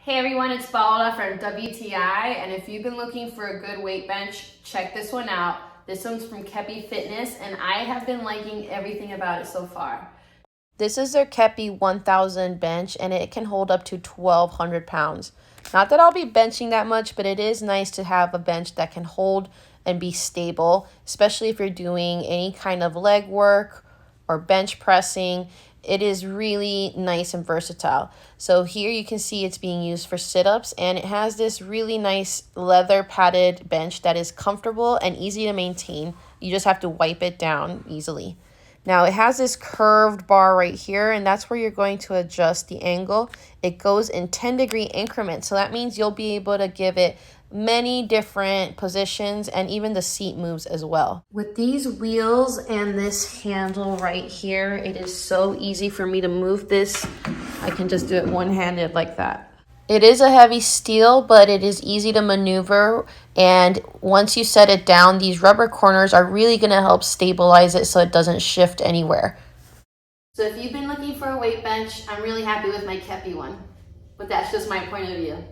Hey everyone, it's Paola from WTI, and if you've been looking for a good weight bench, check this one out. This one's from Keppi Fitness, and I have been liking everything about it so far. This is their Keppi 1000 bench, and it can hold up to 1,200 pounds. Not that I'll be benching that much, but it is nice to have a bench that can hold and be stable, especially if you're doing any kind of leg work or bench pressing. It is really nice and versatile. So here you can see it's being used for sit-ups, and it has this really nice leather padded bench that is comfortable and easy to maintain. You just have to wipe it down easily. Now it has this curved bar right here, and that's where you're going to adjust the angle. It goes in 10-degree increments, so that means you'll be able to give it many different positions, and even the seat moves as well. With these wheels and this handle right here, it is so easy for me to move this. I can just do it one-handed like that. It is a heavy steel, but it is easy to maneuver, and once you set it down, these rubber corners are really going to help stabilize it so it doesn't shift anywhere. So if you've been looking for a weight bench, I'm really happy with my Keppi one, but that's just my point of view.